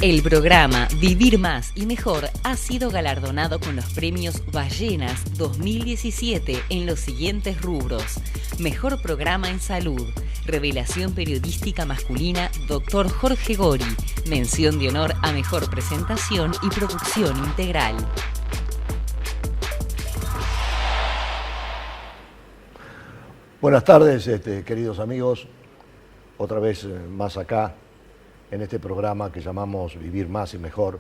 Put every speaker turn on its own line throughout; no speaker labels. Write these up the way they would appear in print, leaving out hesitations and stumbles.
El programa Vivir Más y Mejor ha sido galardonado con los premios Ballenas 2017 en los siguientes rubros: Mejor Programa en Salud, Revelación Periodística Masculina Dr. Jorge Gori, Mención de Honor a Mejor Presentación y Producción Integral.
Buenas tardes, queridos amigos, otra vez más acá en este programa que llamamos Vivir Más y Mejor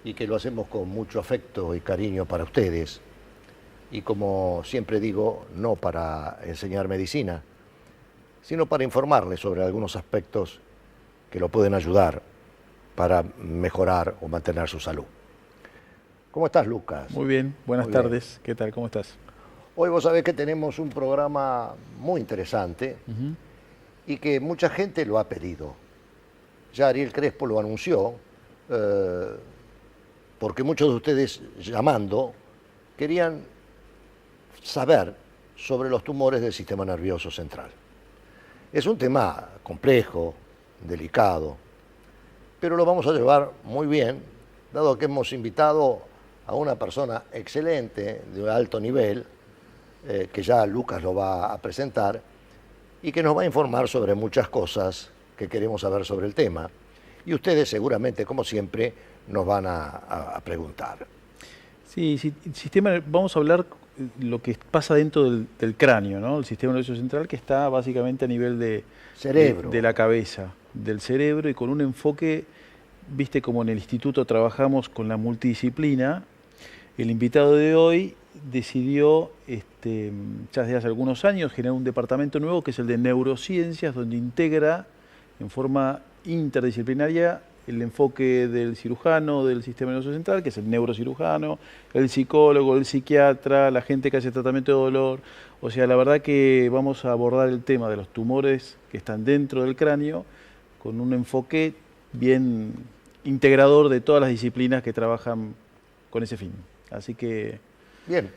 y que lo hacemos con mucho afecto y cariño para ustedes y, como siempre digo, no para enseñar medicina, sino para informarles sobre algunos aspectos que lo pueden ayudar para mejorar o mantener su salud. ¿Cómo estás, Lucas?
Muy bien, buenas tardes. ¿Qué tal? ¿Cómo estás?
Hoy vos sabés que tenemos un programa muy interesante y que mucha gente lo ha pedido. Ya Ariel Crespo lo anunció, porque muchos de ustedes llamando querían saber sobre los tumores del sistema nervioso central. Es un tema complejo, delicado, pero lo vamos a llevar muy bien, dado que hemos invitado a una persona excelente, de alto nivel, que ya Lucas lo va a presentar, y que nos va a informar sobre muchas cosas que queremos saber sobre el tema. Y ustedes seguramente, como siempre, nos van a preguntar.
Sí, vamos a hablar lo que pasa dentro del cráneo, ¿no? El sistema nervioso central, que está básicamente a nivel de la cabeza, del cerebro, y con un enfoque, viste como en el instituto trabajamos con la multidisciplina. El invitado de hoy decidió, ya desde hace algunos años, generar un departamento nuevo que es el de neurociencias, donde integra en forma interdisciplinaria el enfoque del cirujano del sistema nervioso central, que es el neurocirujano, el psicólogo, el psiquiatra, la gente que hace tratamiento de dolor. O sea, la verdad que vamos a abordar el tema de los tumores que están dentro del cráneo con un enfoque bien integrador de todas las disciplinas que trabajan con ese fin. Así que... Bien.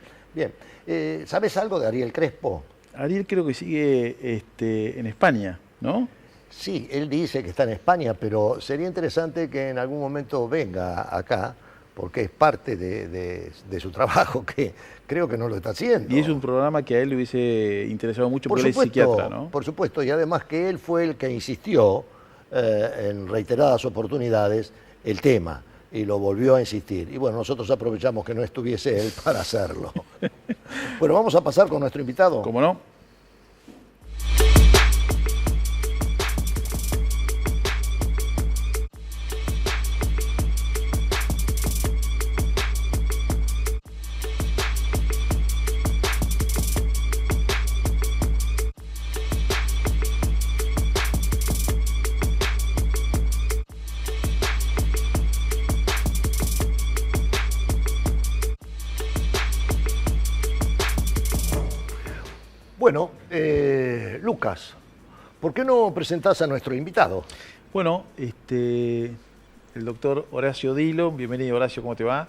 ¿Sabes algo de Ariel Crespo?
Ariel creo que sigue en España, ¿no?
Sí, él dice que está en España, pero sería interesante que en algún momento venga acá, porque es parte de su trabajo, que creo que no lo está haciendo.
Y es un programa que a él le hubiese interesado mucho, porque él es psiquiatra, ¿no?
Por supuesto, y además que él fue el que insistió en reiteradas oportunidades el tema, y lo volvió a insistir. Y bueno, nosotros aprovechamos que no estuviese él para hacerlo. Bueno, vamos a pasar con nuestro invitado.
¿Cómo no?
Bueno, Lucas, ¿por qué no presentás a nuestro invitado?
Bueno, el doctor Horacio Dilo, bienvenido Horacio, ¿cómo te va?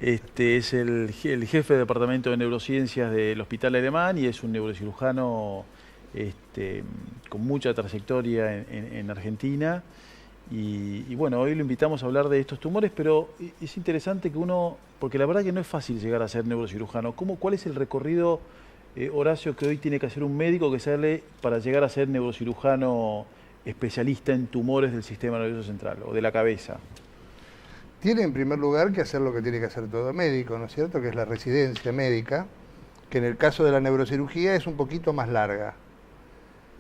Es el jefe del Departamento de Neurociencias del Hospital Alemán y es un neurocirujano con mucha trayectoria en Argentina. Y bueno, hoy lo invitamos a hablar de estos tumores, pero es interesante que porque la verdad que no es fácil llegar a ser neurocirujano. ¿Cuál es el recorrido, Horacio, que hoy tiene que hacer un médico que sale para llegar a ser neurocirujano especialista en tumores del sistema nervioso central o de la cabeza?
Tiene en primer lugar que hacer lo que tiene que hacer todo médico, ¿no es cierto?, que es la residencia médica, que en el caso de la neurocirugía es un poquito más larga.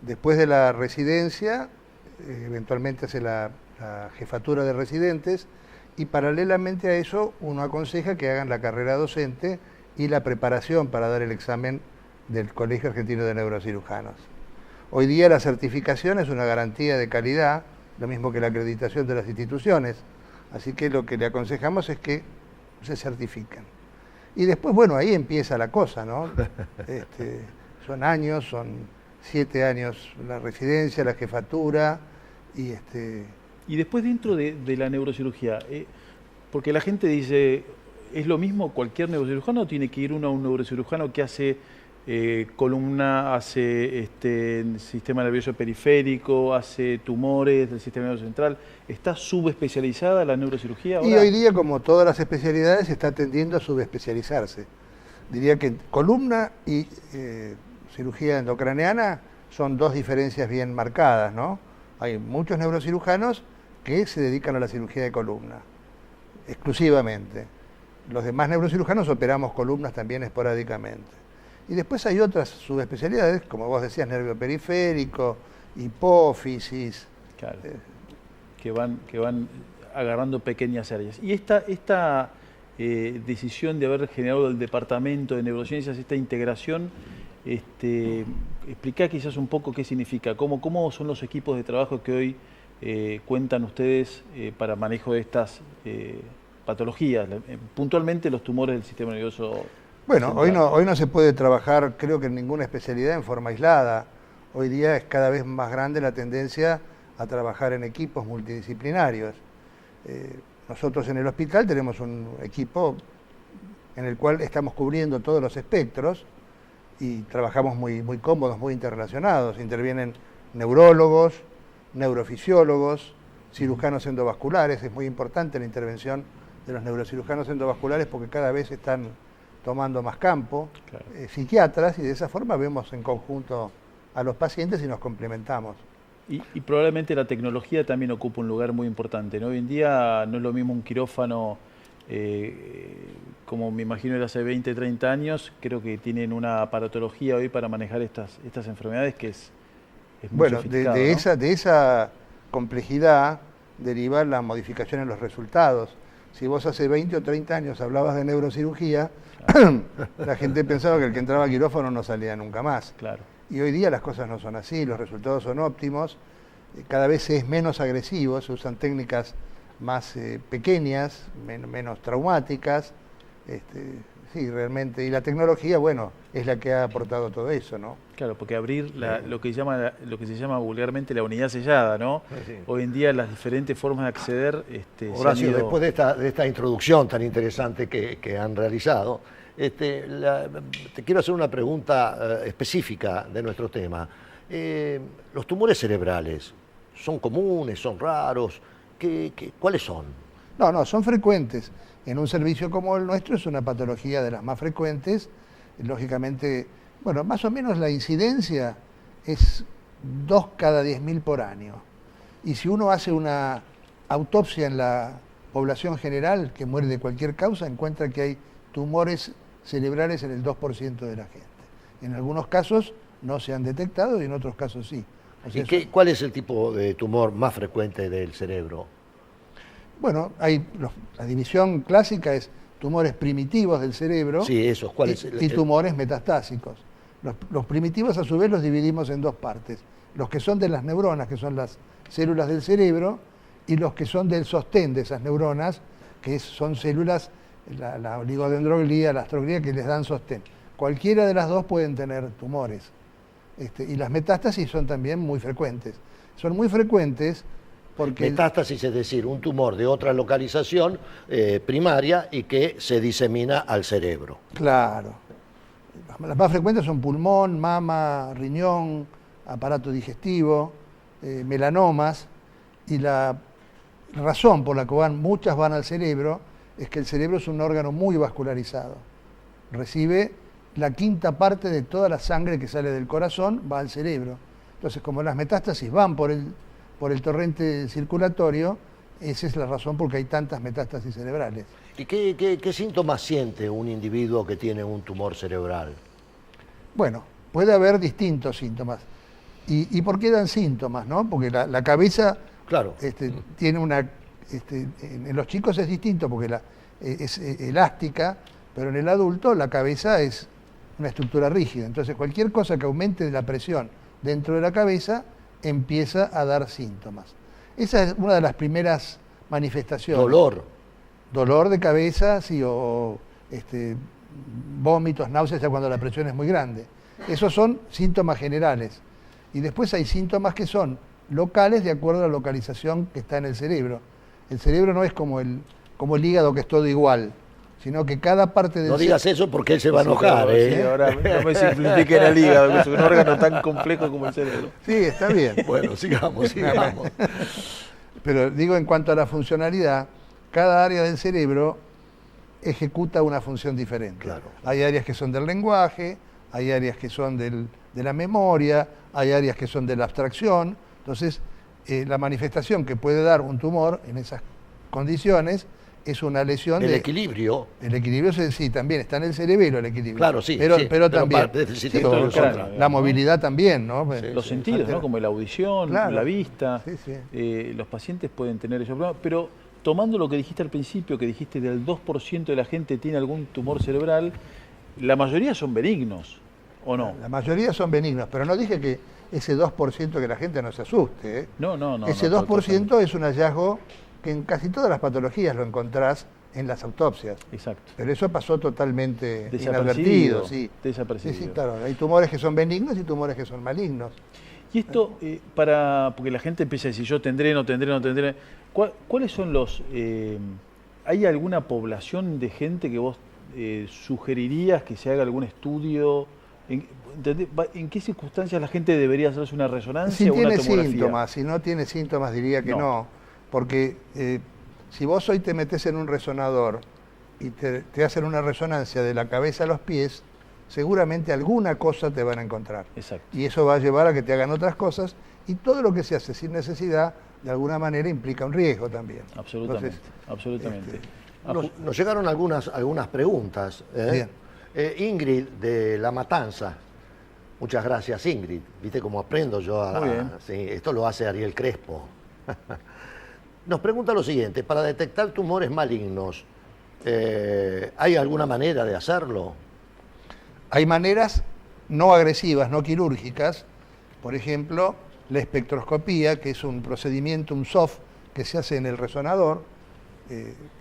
Después de la residencia, eventualmente hace la jefatura de residentes y paralelamente a eso uno aconseja que hagan la carrera docente y la preparación para dar el examen del Colegio Argentino de Neurocirujanos. Hoy día la certificación es una garantía de calidad, lo mismo que la acreditación de las instituciones, así que lo que le aconsejamos es que se certifiquen. Y después, bueno, ahí empieza la cosa, ¿no? Son años, son 7 años la residencia, la jefatura y
Y después dentro de la neurocirugía, porque la gente dice, ¿es lo mismo cualquier neurocirujano o tiene que ir uno a un neurocirujano que hace columna, hace sistema nervioso periférico, hace tumores del sistema nervioso central. ¿Está subespecializada la neurocirugía ahora?
Y hoy día, como todas las especialidades, está tendiendo a subespecializarse. Diría que columna y cirugía endocraneana son dos diferencias bien marcadas, ¿no? Hay muchos neurocirujanos que se dedican a la cirugía de columna, exclusivamente. Los demás neurocirujanos operamos columnas también esporádicamente. Y después hay otras subespecialidades, como vos decías, nervio periférico, hipófisis.
Claro, que van agarrando pequeñas áreas. Y esta decisión de haber generado el departamento de neurociencias, esta integración, explica quizás un poco qué significa, cómo son los equipos de trabajo que hoy cuentan ustedes para manejo de estas patologías, puntualmente los tumores del sistema nervioso.
Bueno, hoy no se puede trabajar, creo que en ninguna especialidad en forma aislada. Hoy día es cada vez más grande la tendencia a trabajar en equipos multidisciplinarios. Nosotros en el hospital tenemos un equipo en el cual estamos cubriendo todos los espectros y trabajamos muy cómodos, muy interrelacionados. Intervienen neurólogos, neurofisiólogos, cirujanos endovasculares. Es muy importante la intervención de los neurocirujanos endovasculares porque cada vez están tomando más campo, claro. Psiquiatras, y de esa forma vemos en conjunto a los pacientes y nos complementamos.
Y probablemente la tecnología también ocupa un lugar muy importante, ¿no? Hoy en día no es lo mismo un quirófano, como me imagino era hace 20, 30 años, creo que tienen una aparatología hoy para manejar estas enfermedades que es muy
bueno,
sofisticado, ¿no?
de esa complejidad deriva la modificación en los resultados. Si vos hace 20 o 30 años hablabas de neurocirugía, la gente pensaba que el que entraba a quirófano no salía nunca más.
Claro.
Y hoy día las cosas no son así, los resultados son óptimos, cada vez es menos agresivo, se usan técnicas más pequeñas, menos traumáticas, sí, realmente, y la tecnología, bueno, es la que ha aportado todo eso, ¿no?
Claro, porque abrir lo que se llama vulgarmente la unidad sellada, ¿no? Sí. Hoy en día las diferentes formas de acceder...
Horacio, después de esta introducción tan interesante que han realizado, te quiero hacer una pregunta específica de nuestro tema. ¿Los tumores cerebrales son comunes, son raros? ¿Cuáles son?
No, son frecuentes. En un servicio como el nuestro es una patología de las más frecuentes. Lógicamente, bueno, más o menos la incidencia es 2 cada 10.000 por año. Y si uno hace una autopsia en la población general que muere de cualquier causa, encuentra que hay tumores cerebrales en el 2% de la gente. En algunos casos no se han detectado y en otros casos sí. O sea,
¿Cuál es el tipo de tumor más frecuente del cerebro?
Bueno, la división clásica es tumores primitivos del cerebro.
Sí, esos. ¿Cuál es
y tumores metastásicos. Los primitivos a su vez los dividimos en dos partes. Los que son de las neuronas, que son las células del cerebro, y los que son del sostén de esas neuronas, que son células, la oligodendroglía, la astroglía, que les dan sostén. Cualquiera de las dos pueden tener tumores. Y las metástasis son también muy frecuentes. Son muy frecuentes porque...
Metástasis es decir, un tumor de otra localización primaria y que se disemina al cerebro.
Claro. Las más frecuentes son pulmón, mama, riñón, aparato digestivo, melanomas, y la razón por la que muchas van al cerebro es que el cerebro es un órgano muy vascularizado. Recibe la 1/5 parte de toda la sangre que sale del corazón, va al cerebro. Entonces, como las metástasis van por el torrente circulatorio, esa es la razón por la que hay tantas metástasis cerebrales.
¿Y qué síntomas siente un individuo que tiene un tumor cerebral?
Bueno, puede haber distintos síntomas. ¿Y por qué dan síntomas, no? Porque la cabeza,
claro,
tiene una... en los chicos es distinto porque es elástica, pero en el adulto la cabeza es una estructura rígida. Entonces cualquier cosa que aumente la presión dentro de la cabeza empieza a dar síntomas. Esa es una de las primeras manifestaciones. Dolor de cabeza, sí, o vómitos, náuseas, ya cuando la presión es muy grande. Esos son síntomas generales. Y después hay síntomas que son locales de acuerdo a la localización que está en el cerebro. El cerebro no es como el hígado, que es todo igual. sino que cada parte del...
No digas eso porque él se va a enojar.
Sí, ahora no me simplifiquen el hígado, que es un órgano tan complejo como el cerebro.
Sí, está bien.
Bueno, sigamos.
Pero digo, en cuanto a la funcionalidad, cada área del cerebro ejecuta una función diferente.
Claro.
Hay áreas que son del lenguaje, hay áreas que son de la memoria, hay áreas que son de la abstracción. Entonces, la manifestación que puede dar un tumor en esas condiciones es una lesión
el equilibrio.
El equilibrio, sí, también está en el cerebelo el equilibrio.
Claro, sí.
Pero también la movilidad también, ¿no?
Los sentidos, ¿no? Como la audición, claro, la vista. Los pacientes pueden tener esos problemas, pero tomando lo que dijiste al principio, que dijiste del 2% de la gente tiene algún tumor cerebral, la mayoría son benignos, ¿o no?
La mayoría son benignos, pero no dije que ese 2% que la gente no se asuste.
No.
Ese 2% es un hallazgo que en casi todas las patologías lo encontrás en las autopsias.
Exacto.
Pero eso pasó totalmente inadvertido.
Desapercibido.
Sí, claro. Hay tumores que son benignos y tumores que son malignos.
Y esto, porque la gente empieza a decir, yo tendré, no tendré. ¿Cuáles son los... ¿hay alguna población de gente que vos sugerirías que se haga algún estudio? ¿En qué circunstancias la gente debería hacerse una resonancia o una tomografía?
Si tiene síntomas, si no tiene síntomas diría que no. Porque si vos hoy te metés en un resonador y te hacen una resonancia de la cabeza a los pies, seguramente alguna cosa te van a encontrar.
Exacto.
Y eso va a llevar a que te hagan otras cosas, y todo lo que se hace sin necesidad, de alguna manera implica un riesgo también.
Absolutamente.
Nos llegaron algunas preguntas. Ingrid de La Matanza. Muchas gracias, Ingrid. ¿Viste cómo aprendo yo? Sí, esto lo hace Ariel Crespo. Nos pregunta lo siguiente: para detectar tumores malignos, ¿hay alguna manera de hacerlo?
Hay maneras no agresivas, no quirúrgicas. Por ejemplo, la espectroscopía, que es un procedimiento, un soft, que se hace en el resonador.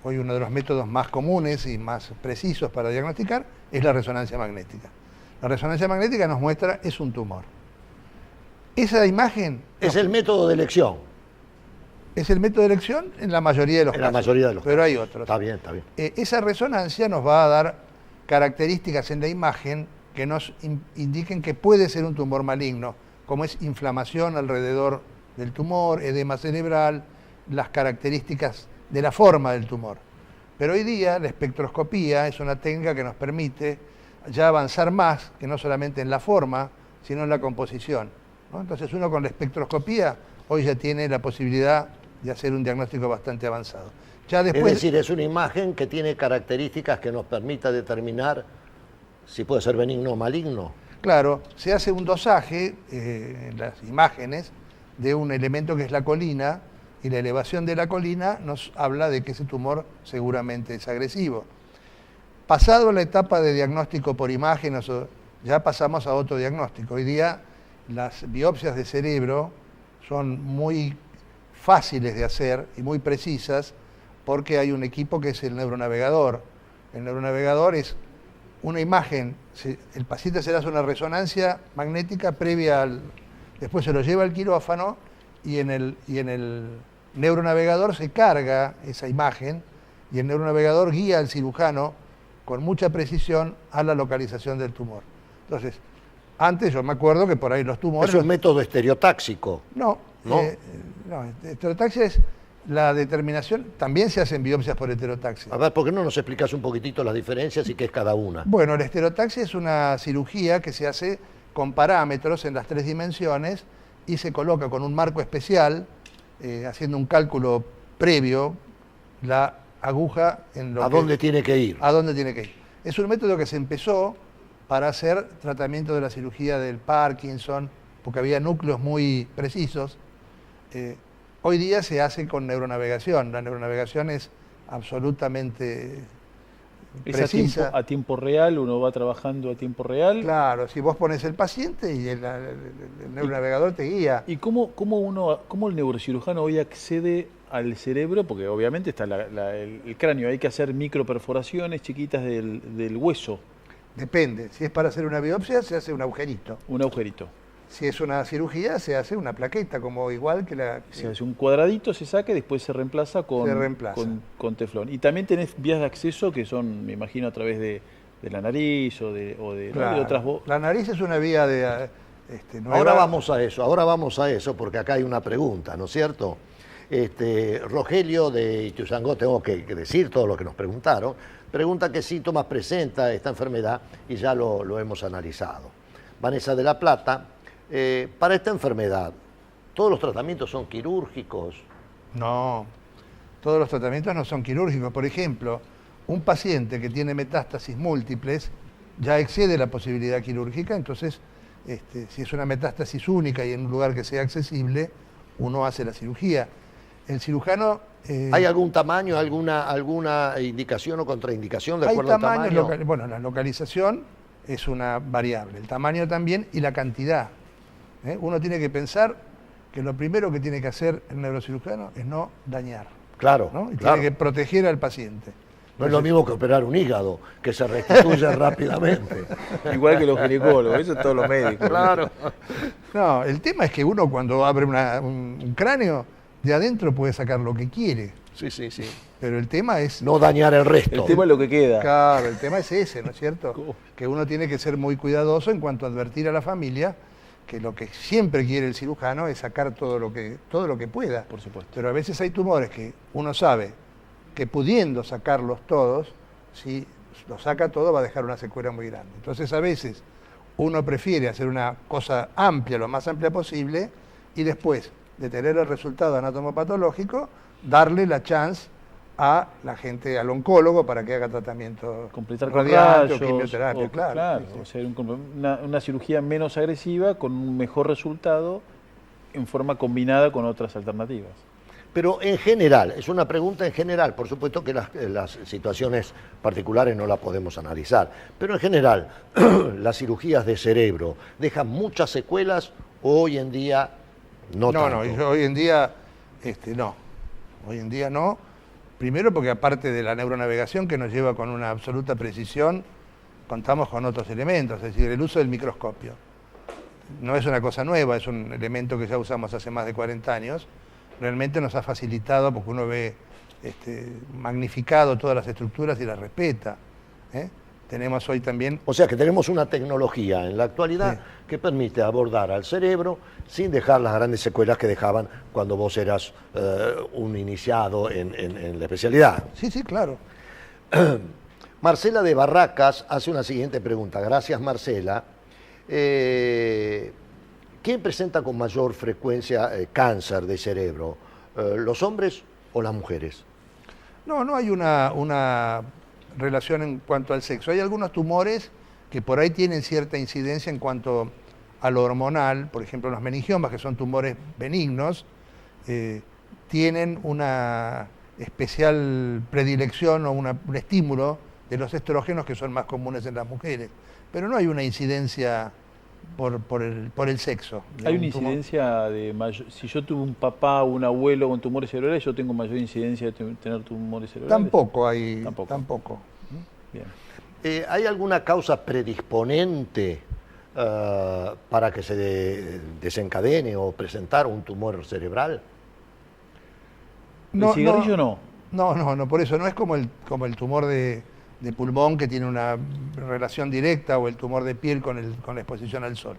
Hoy uno de los métodos más comunes y más precisos para diagnosticar es la resonancia magnética. La resonancia magnética nos muestra, es un tumor. Esa imagen...
Es el método de elección.
Es el método de elección en la mayoría de los casos.
En la mayoría de los casos.
Pero hay otros.
Está bien.
Esa resonancia nos va a dar características en la imagen que nos indiquen que puede ser un tumor maligno, como es inflamación alrededor del tumor, edema cerebral, las características de la forma del tumor. Pero hoy día la espectroscopía es una técnica que nos permite ya avanzar más, que no solamente en la forma, sino en la composición, ¿no? Entonces uno con la espectroscopía hoy ya tiene la posibilidad de hacer un diagnóstico bastante avanzado. Ya después,
es decir, es una imagen que tiene características que nos permita determinar si puede ser benigno o maligno.
Claro, se hace un dosaje en las imágenes de un elemento que es la colina, y la elevación de la colina nos habla de que ese tumor seguramente es agresivo. Pasado la etapa de diagnóstico por imagen, ya pasamos a otro diagnóstico. Hoy día las biopsias de cerebro son muy fáciles de hacer y muy precisas porque hay un equipo que es el neuronavegador. El neuronavegador es una imagen, el paciente se le hace una resonancia magnética previa después se lo lleva al quirófano y en el neuronavegador se carga esa imagen y el neuronavegador guía al cirujano con mucha precisión a la localización del tumor. Entonces, antes yo me acuerdo que por ahí los tumores...
¿Eso es método estereotáxico?
No, estereotaxia es la determinación, también se hacen biopsias por heterotaxia.
A ver, ¿por qué no nos explicas un poquitito las diferencias y qué es cada una?
Bueno, la estereotaxia es una cirugía que se hace con parámetros en las 3 dimensiones y se coloca con un marco especial, haciendo un cálculo previo, la aguja en lo
¿A dónde tiene que ir?
A dónde tiene que ir. Es un método que se empezó para hacer tratamiento de la cirugía del Parkinson, porque había núcleos muy precisos. Hoy día se hace con neuronavegación. La neuronavegación es absolutamente precisa.
A tiempo real, uno va trabajando a tiempo real.
Claro, si vos pones el paciente y el neuronavegador te guía.
¿Y cómo el neurocirujano hoy accede al cerebro? Porque obviamente está el cráneo, hay que hacer microperforaciones chiquitas del hueso.
Depende, si es para hacer una biopsia se hace un agujerito.
Un agujerito.
Si es una cirugía, se hace una plaqueta, como igual que la...
Se hace un cuadradito, se saca y después se reemplaza con teflón. Y también tenés vías de acceso que son, me imagino, a través de la nariz o de
claro,
de otras...
La nariz es una vía de... nueva.
Ahora vamos a eso, porque acá hay una pregunta, ¿no es cierto? Rogelio de Ituzaingó, tengo que decir todo lo que nos preguntaron, pregunta qué síntomas presenta esta enfermedad y ya lo hemos analizado. Vanessa de la Plata, para esta enfermedad, ¿todos los tratamientos son quirúrgicos?
No, todos los tratamientos no son quirúrgicos. Por ejemplo, un paciente que tiene metástasis múltiples ya excede la posibilidad quirúrgica, entonces si es una metástasis única y en un lugar que sea accesible, uno hace la cirugía. El cirujano...
¿Hay algún tamaño, alguna indicación o contraindicación de acuerdo al tamaño?
Bueno, la localización es una variable, el tamaño también y la cantidad. Uno tiene que pensar que lo primero que tiene que hacer el neurocirujano es no dañar.
Claro,
¿no? Y
claro.
tiene que proteger al paciente.
No es lo mismo que operar un hígado, que se restituye rápidamente.
Igual que los ginecólogos, eso es todos los médicos.
Claro.
No, el tema es que uno cuando abre un cráneo, de adentro puede sacar lo que quiere.
Sí.
Pero el tema es...
No dañar el resto.
El tema es lo que queda.
Claro, el tema es ese, ¿no es cierto? Que uno tiene que ser muy cuidadoso en cuanto a advertir a la familia que lo que siempre quiere el cirujano es sacar todo lo que pueda.
Por supuesto.
Pero a veces hay tumores que uno sabe que pudiendo sacarlos todos, si los saca todo va a dejar una secuela muy grande. Entonces a veces uno prefiere hacer una cosa amplia, lo más amplia posible, y después de tener el resultado anatomopatológico, darle la chance a la gente, al oncólogo, para que haga tratamiento
completar
radiante
con rayos,
o quimioterapia, claro.
O sea, una cirugía menos agresiva con un mejor resultado en forma combinada con otras alternativas.
Pero en general, es una pregunta en general, por supuesto que las situaciones particulares no las podemos analizar, pero en general, ¿las cirugías de cerebro dejan muchas secuelas o hoy en día no tanto?
No, hoy en día no. Hoy en día no. Primero porque aparte de la neuronavegación que nos lleva con una absoluta precisión, contamos con otros elementos, es decir, el uso del microscopio. No es una cosa nueva, es un elemento que ya usamos hace más de 40 años. Realmente nos ha facilitado porque uno ve magnificado todas las estructuras y las respeta. Tenemos hoy también...
O sea que tenemos una tecnología en la actualidad que permite abordar al cerebro sin dejar las grandes secuelas que dejaban cuando vos eras un iniciado en la especialidad.
Sí, claro.
Marcela de Barracas hace una siguiente pregunta. Gracias, Marcela. ¿Quién presenta con mayor frecuencia cáncer de cerebro? ¿Los hombres o las mujeres?
No hay una relación en cuanto al sexo. Hay algunos tumores que por ahí tienen cierta incidencia en cuanto a lo hormonal. Por ejemplo, los meningiomas, que son tumores benignos, tienen una especial predilección o un estímulo de los estrógenos que son más comunes en las mujeres. Pero no hay una incidencia por el sexo.
¿Hay una incidencia de mayor, si yo tuve un papá o un abuelo con tumores cerebrales, yo tengo mayor incidencia de tener tumores cerebrales?
Tampoco.
Bien.
¿Hay alguna causa predisponente para que se desencadene o presentar un tumor cerebral?
¿El cigarrillo no?
No, por eso no es como el tumor de pulmón, que tiene una relación directa, o el tumor de piel con la exposición al sol.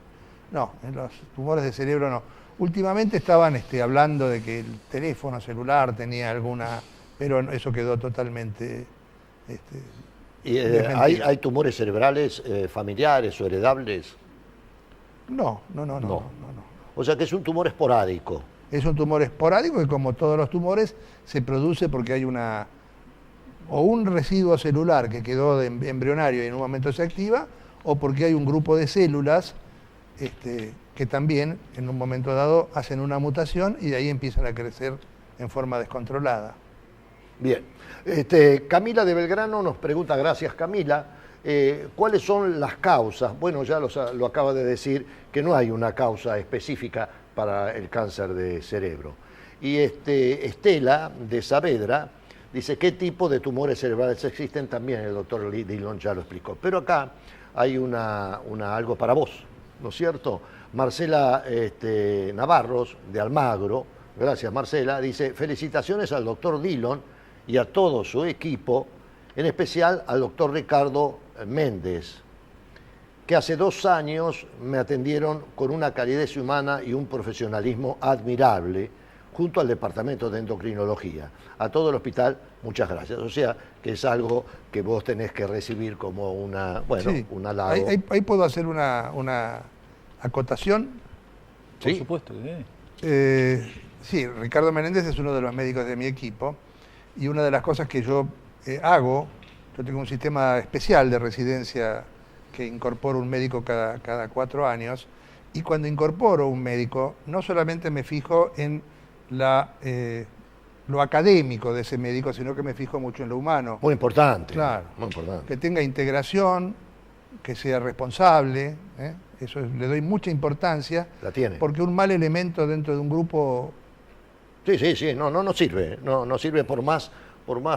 No, en los tumores de cerebro no. Últimamente estaban hablando de que el teléfono celular tenía alguna, pero eso quedó totalmente...
¿Hay tumores cerebrales familiares o heredables?
No.
O sea que es un tumor esporádico.
Es un tumor esporádico que, como todos los tumores, se produce porque hay un residuo celular que quedó embrionario y en un momento se activa, o porque hay un grupo de células que también en un momento dado hacen una mutación y de ahí empiezan a crecer en forma descontrolada.
Bien. Camila de Belgrano nos pregunta, gracias Camila, ¿cuáles son las causas? Bueno, ya lo acaba de decir, que no hay una causa específica para el cáncer de cerebro. Y Estela de Saavedra dice, ¿qué tipo de tumores cerebrales existen? También el doctor Dillon ya lo explicó. Pero acá hay algo para vos, ¿no es cierto? Marcela Navarros, de Almagro, gracias Marcela, dice: felicitaciones al doctor Dillon y a todo su equipo, en especial al doctor Ricardo Méndez, que hace 2 años me atendieron con una calidez humana y un profesionalismo admirable, junto al Departamento de Endocrinología. A todo el hospital, muchas gracias. O sea, que es algo que vos tenés que recibir como una, bueno, sí, un halago.
Ahí puedo hacer una acotación.
Por supuesto que sí.
Sí, Ricardo Menéndez es uno de los médicos de mi equipo, y una de las cosas que yo hago, yo tengo un sistema especial de residencia que incorporo un médico cada 4 años, y cuando incorporo un médico, no solamente me fijo en lo académico de ese médico, sino que me fijo mucho en lo humano.
Muy importante.
Claro.
Muy importante.
Que tenga integración, que sea responsable, eso le doy mucha importancia.
La tiene.
Porque un mal elemento dentro de un grupo...
Sí, no sirve. No sirve por más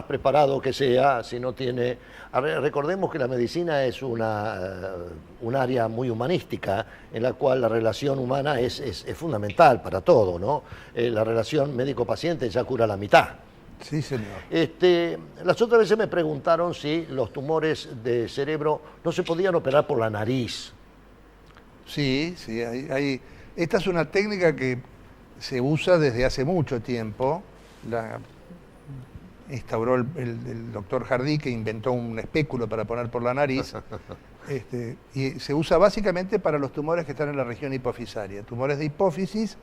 preparado que sea, si no tiene... Recordemos que la medicina es un área muy humanística, en la cual la relación humana es fundamental para todo, ¿no? La relación médico-paciente ya cura la mitad.
Sí, señor.
Las otras veces me preguntaron si los tumores de cerebro no se podían operar por la nariz.
Sí, esta es una técnica que se usa desde hace mucho tiempo. La instauró el doctor Jardí, que inventó un espéculo para poner por la nariz, y se usa básicamente para los tumores que están en la región hipofisaria, tumores de hipófisis,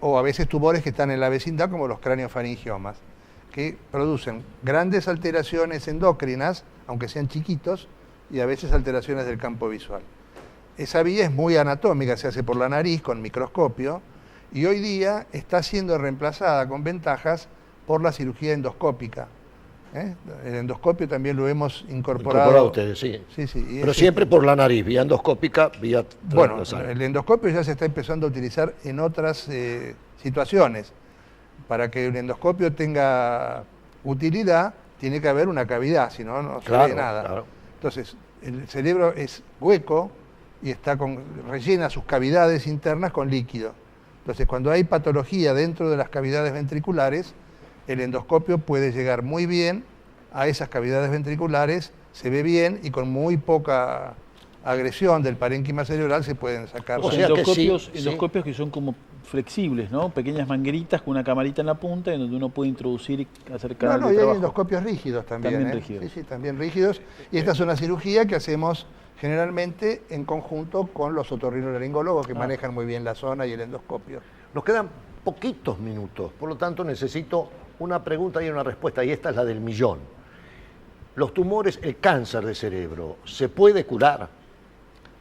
o a veces tumores que están en la vecindad, como los craneofaringiomas, que producen grandes alteraciones endocrinas, aunque sean chiquitos, y a veces alteraciones del campo visual. Esa vía es muy anatómica, se hace por la nariz con microscopio, y hoy día está siendo reemplazada con ventajas por la cirugía endoscópica. El endoscopio también lo hemos incorporado.
Ustedes, sí.
Sí.
Pero siempre por la nariz, vía endoscópica, vía transversal.
Bueno, el endoscopio ya se está empezando a utilizar en otras situaciones. Para que el endoscopio tenga utilidad, tiene que haber una cavidad, si no, no se ve nada. Claro. Entonces, el cerebro es hueco y rellena sus cavidades internas con líquido. Entonces, cuando hay patología dentro de las cavidades ventriculares, el endoscopio puede llegar muy bien a esas cavidades ventriculares, se ve bien y con muy poca agresión del parénquima cerebral se pueden sacar.
O sea, endoscopios que son como flexibles, ¿no? Pequeñas mangueritas con una camarita en la punta en donde uno puede introducir y hacer canal de trabajo.
Hay endoscopios rígidos también.
Rígidos.
Sí, también rígidos. Y esta es una cirugía que hacemos generalmente en conjunto con los otorrinolaringólogos que manejan muy bien la zona y el endoscopio.
Nos quedan poquitos minutos, por lo tanto necesito una pregunta y una respuesta, y esta es la del millón. Los tumores, el cáncer de cerebro, ¿se puede curar?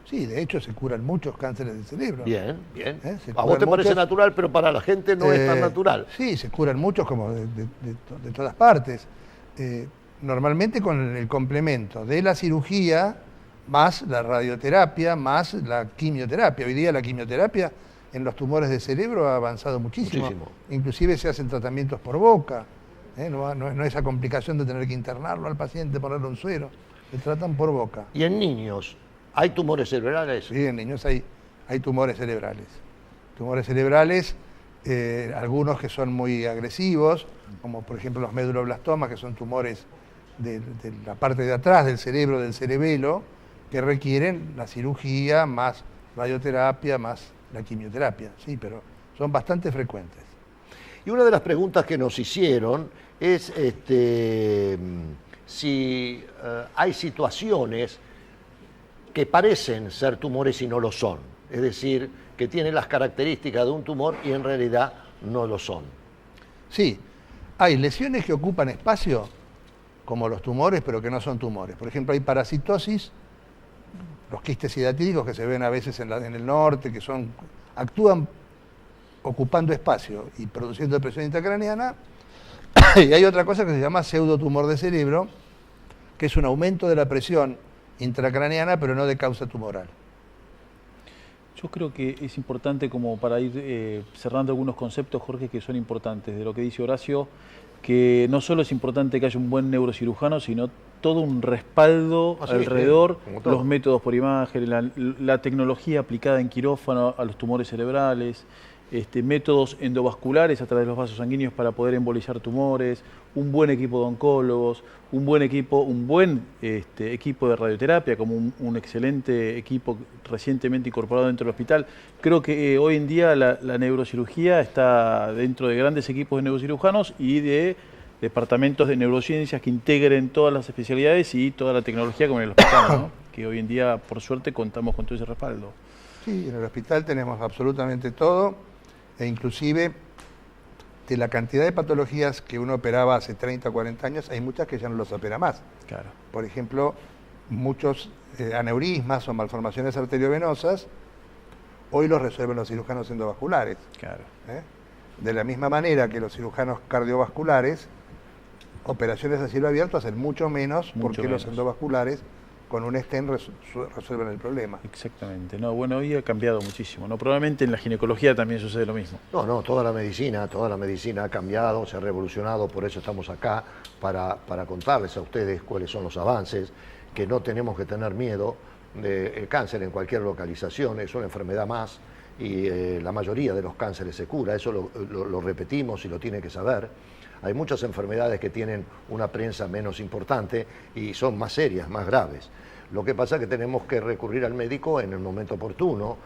Sí, de hecho se curan muchos cánceres del cerebro.
Bien. A vos te parece natural, pero para la gente no es tan natural.
Sí, se curan muchos como de todas partes. Normalmente con el complemento de la cirugía, más la radioterapia, más la quimioterapia. Hoy día la quimioterapia en los tumores de cerebro ha avanzado muchísimo. Inclusive se hacen tratamientos por boca. No esa complicación de tener que internarlo al paciente, ponerle un suero. Se tratan por boca.
¿Y en niños hay tumores cerebrales?
Sí, en niños hay tumores cerebrales. Tumores cerebrales, algunos que son muy agresivos, como por ejemplo los meduloblastomas, que son tumores de la parte de atrás del cerebro, del cerebelo, que requieren la cirugía, más radioterapia, más la quimioterapia. Sí, pero son bastante frecuentes.
Y una de las preguntas que nos hicieron es si hay situaciones que parecen ser tumores y no lo son. Es decir, que tienen las características de un tumor y en realidad no lo son.
Sí, hay lesiones que ocupan espacio, como los tumores, pero que no son tumores. Por ejemplo, hay parasitosis, los quistes hidatídicos que se ven a veces en el norte, que actúan ocupando espacio y produciendo presión intracraneana. Y hay otra cosa que se llama pseudotumor de cerebro, que es un aumento de la presión intracraneana, pero no de causa tumoral.
Yo creo que es importante, como para ir cerrando algunos conceptos, Jorge, que son importantes. De lo que dice Horacio, que no solo es importante que haya un buen neurocirujano, sino todo un respaldo alrededor, los métodos por imagen, la tecnología aplicada en quirófano a los tumores cerebrales, métodos endovasculares a través de los vasos sanguíneos para poder embolizar tumores, un buen equipo de oncólogos, un buen equipo de radioterapia, como un excelente equipo recientemente incorporado dentro del hospital. Creo que hoy en día la neurocirugía está dentro de grandes equipos de neurocirujanos y de departamentos de neurociencias que integren todas las especialidades y toda la tecnología como en el hospital, ¿no? Que hoy en día, por suerte, contamos con todo ese respaldo.
Sí, en el hospital tenemos absolutamente todo, e inclusive de la cantidad de patologías que uno operaba hace 30 o 40 años, hay muchas que ya no los opera más.
Claro.
Por ejemplo, muchos aneurismas o malformaciones arteriovenosas, hoy los resuelven los cirujanos endovasculares.
Claro.
De la misma manera que los cirujanos cardiovasculares, operaciones a cielo abierto hacen mucho menos porque los endovasculares con un stent resuelven el problema.
Exactamente. No, bueno, hoy ha cambiado muchísimo, ¿no? Probablemente en la ginecología también sucede lo mismo.
No, toda la medicina ha cambiado, se ha revolucionado, por eso estamos acá, para contarles a ustedes cuáles son los avances, que no tenemos que tener miedo. El cáncer en cualquier localización es una enfermedad más y la mayoría de los cánceres se cura, eso lo repetimos y lo tienen que saber. Hay muchas enfermedades que tienen una prensa menos importante y son más serias, más graves. Lo que pasa es que tenemos que recurrir al médico en el momento oportuno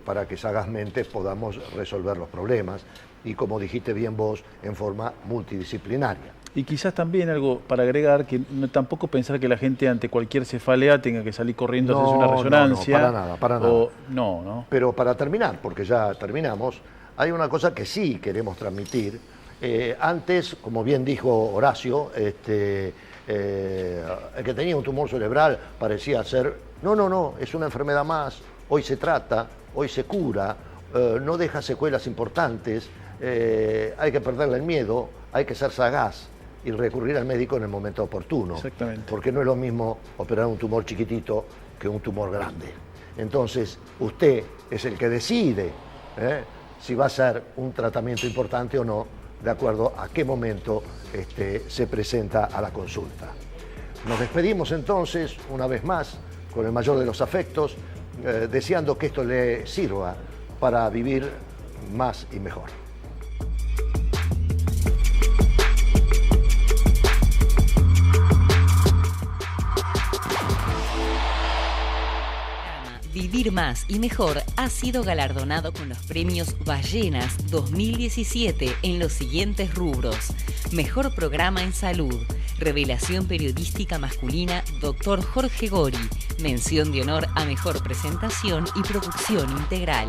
para que sagazmente podamos resolver los problemas y, como dijiste bien vos, en forma multidisciplinaria.
Y quizás también algo para agregar, que tampoco pensar que la gente ante cualquier cefalea tenga que salir corriendo a hacerse una resonancia.
No, para nada.
No.
Pero para terminar, porque ya terminamos, hay una cosa que sí queremos transmitir. Antes, como bien dijo Horacio, el que tenía un tumor cerebral parecía ser, no, es una enfermedad más, hoy se trata, hoy se cura, no deja secuelas importantes, hay que perderle el miedo, hay que ser sagaz y recurrir al médico en el momento oportuno.
Exactamente.
Porque no es lo mismo operar un tumor chiquitito que un tumor grande. Entonces, usted es el que decide si va a ser un tratamiento importante o no, de acuerdo a qué momento se presenta a la consulta. Nos despedimos entonces, una vez más, con el mayor de los afectos, deseando que esto le sirva para vivir más y mejor.
Vivir más y mejor ha sido galardonado con los premios Ballenas 2017 en los siguientes rubros: Mejor Programa en Salud, Revelación Periodística Masculina Dr. Jorge Gori, Mención de Honor a Mejor Presentación y Producción Integral.